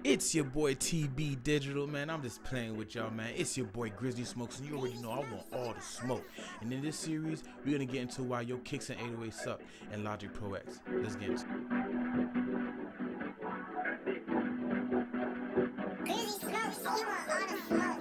It's your boy TB Digital, man. I'm just playing with y'all, man. It's your boy Grizzly Smokes, and you already know I want all the smoke. And in this series, we're gonna get into why your kicks and 808 suck and Logic Pro X. Let's get into it. Grizzly Smokes, he want all the smoke.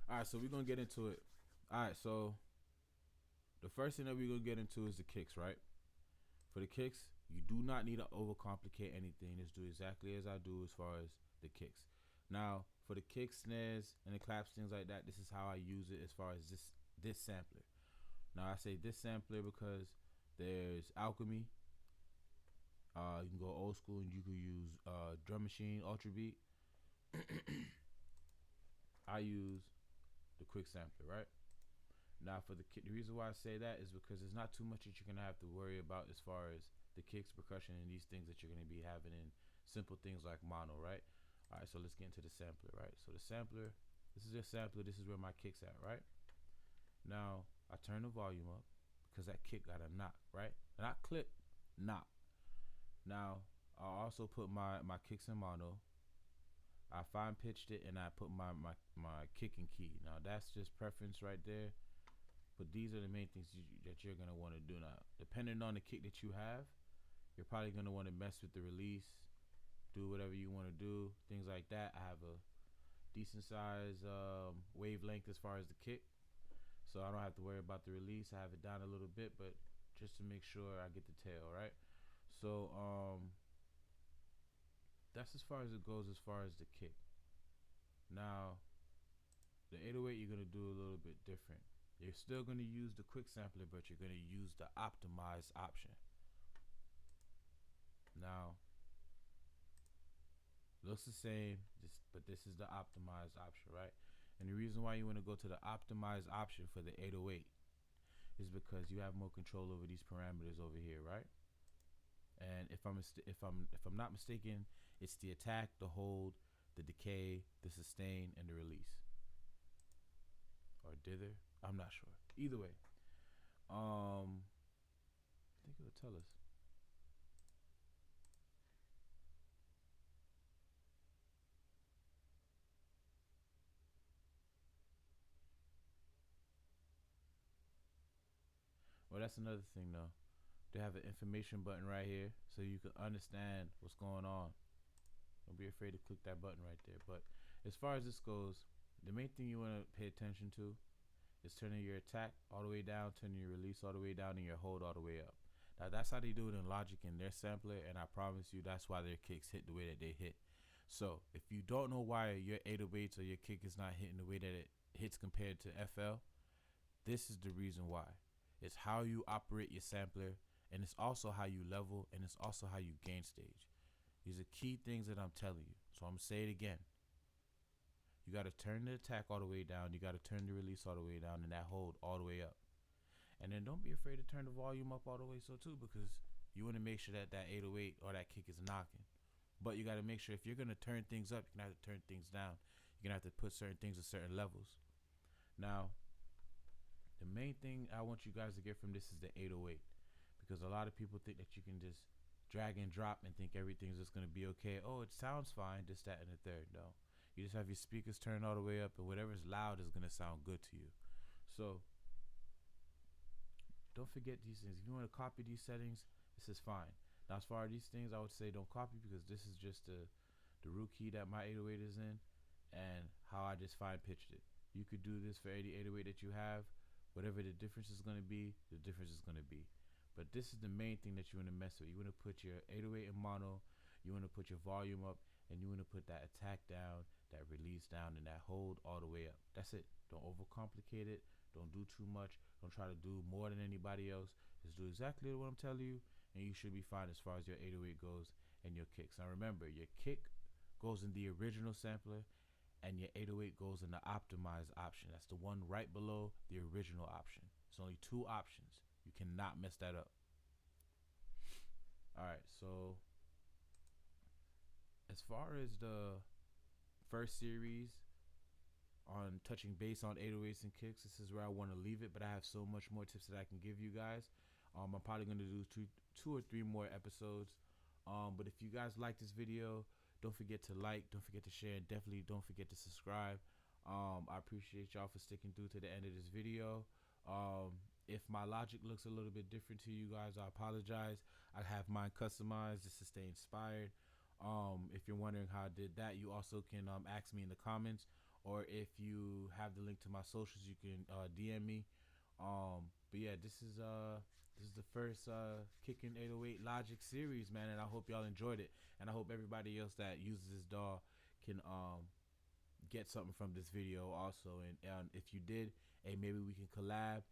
All right, so we're gonna get into it. All right, so the first thing that we're gonna get into is the kicks, right? For the kicks, you do not need to overcomplicate anything. Just do exactly as I do as far as the kicks. Now, for the kicks, snares, and the claps, things like that, this is how I use it as far as this sampler. Now, I say this sampler because there's Alchemy. You can go old school and you can use Drum Machine, Ultra Beat. I use the quick sampler, right? Now, for the reason why I say that is because there's not too much that you're gonna have to worry about as far as the kicks, percussion, and these things that you're gonna be having in simple things like mono, right? All right, so let's get into the sampler, right? So the sampler, this is your sampler. This is where my kick's at, right? Now I turn the volume up because that kick got a knock, right? Not clip, knock. Now I also put my kicks in mono. I fine pitched it and I put my kicking key. Now that's just preference right there. But these are the main things that you're gonna want to do now. Depending on the kick that you have, you're probably gonna want to mess with the release, do whatever you want to do, things like that. I have a decent size wavelength as far as the kick, so I don't have to worry about the release. I have it down a little bit, but just to make sure I get the tail right. So that's as far as it goes as far as the kick. Now the 808 you're gonna do a little bit different. You're still going to use the quick sampler, but you're going to use the optimized option. Now, looks the same, but this is the optimized option, right? And the reason why you want to go to the optimized option for the 808 is because you have more control over these parameters over here, right? And if I'm not mistaken, it's the attack, the hold, the decay, the sustain, and the release. Or dither, I'm not sure. Either way, I think it will tell us. Well, that's another thing though. They have an information button right here, so you can understand what's going on. Don't be afraid to click that button right there. But as far as this goes, the main thing you want to pay attention to is turning your attack all the way down, turning your release all the way down, and your hold all the way up. Now that's how they do it in Logic in their sampler, and I promise you that's why their kicks hit the way that they hit. So if you don't know why your 808s or your kick is not hitting the way that it hits compared to FL, this is the reason why. It's how you operate your sampler, and it's also how you level, and it's also how you gain stage. These are key things that I'm telling you. So I'm gonna say it again. You gotta turn the attack all the way down. You gotta turn the release all the way down, and that hold all the way up. And then don't be afraid to turn the volume up all the way so too, because you want to make sure that that 808 or that kick is knocking. But you got to make sure if you're going to turn things up, you're going to have to turn things down. You're going to have to put certain things at certain levels. Now, the main thing I want you guys to get from this is the 808, because a lot of people think that you can just drag and drop and think everything's just going to be okay. Oh, it sounds fine, this, that, and the third. No. You just have your speakers turned all the way up, and whatever's loud is going to sound good to you. So don't forget these things. If you want to copy these settings, this is fine. Now, as far as these things, I would say don't copy, because this is just the root key that my 808 is in and how I just fine pitched it. You could do this for any 808 that you have. Whatever the difference is going to be, the difference is going to be. But this is the main thing that you want to mess with. You want to put your 808 in mono, you want to put your volume up, and you want to put that attack down, that release down, and that hold all the way up. That's it. Don't overcomplicate it. Don't do too much. Don't try to do more than anybody else. Just do exactly what I'm telling you, and you should be fine as far as your 808 goes and your kicks. Now remember, your kick goes in the original sampler, and your 808 goes in the optimized option. That's the one right below the original option. It's only two options. You cannot mess that up. All right, so as far as the first series on touching base on 808s and kicks, this is where I want to leave it, but I have so much more tips that I can give you guys. I'm probably going to do two or three more episodes. But if you guys like this video, don't forget to like, don't forget to share, and definitely don't forget to subscribe. I appreciate y'all for sticking through to the end of this video. If my logic looks a little bit different to you guys, I apologize. I have mine customized just to stay inspired. If you're wondering how I did that, you also can ask me in the comments, or if you have the link to my socials, you can DM me. But yeah, this is the first Kicking 808 Logic series, man, and I hope y'all enjoyed it, and I hope everybody else that uses this DAW can get something from this video also. And if you did, hey, maybe we can collab.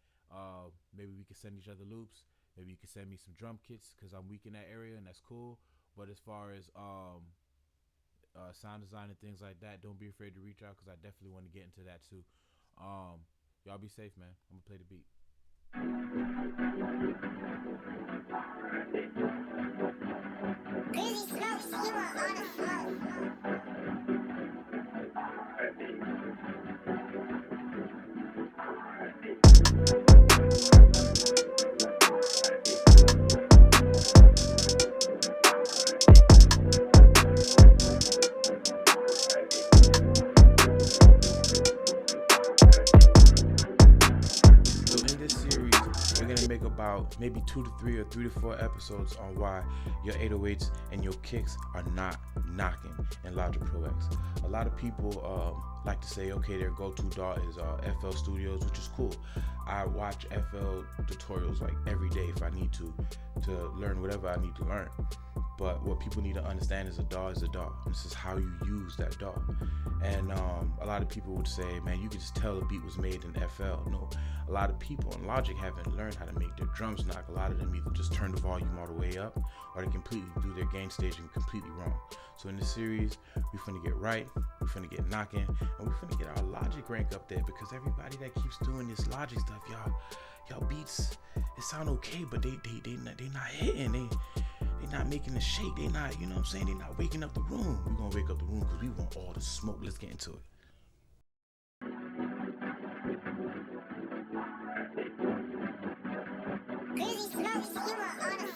Maybe we can send each other loops. Maybe you can send me some drum kits, because I'm weak in that area, and that's cool. But as far as sound design and things like that, don't be afraid to reach out, because I definitely want to get into that too. Y'all be safe, man. I'm gonna play the beat. Greasy smokes, you are on a smoke. So in this series, we're gonna make about maybe 2 to 3 or 3 to 4 episodes on why your 808s and your kicks are not knocking in Logic Pro X. A lot of people like to say, okay, their go-to DAW is FL Studios, which is cool. I watch FL tutorials like every day if I need to learn whatever I need to learn. But what people need to understand is a DAW is a DAW. This is how you use that DAW. And a lot of people would say, man, you can just tell the beat was made in FL. No, a lot of people in Logic haven't learned how to make their drums knock. A lot of them either just turn the volume all the way up, or they completely do their gain staging completely wrong. So in this series, we're finna get right, we're finna get knocking, and we're finna get our Logic rank up there, because everybody that keeps doing this Logic stuff, y'all beats, it sound okay, but they not hitting, they not making the shake, they not, you know what I'm saying, they not waking up the room. We're gonna wake up the room, because we want all the smoke. Let's get into it. Greasy smokes, you are on a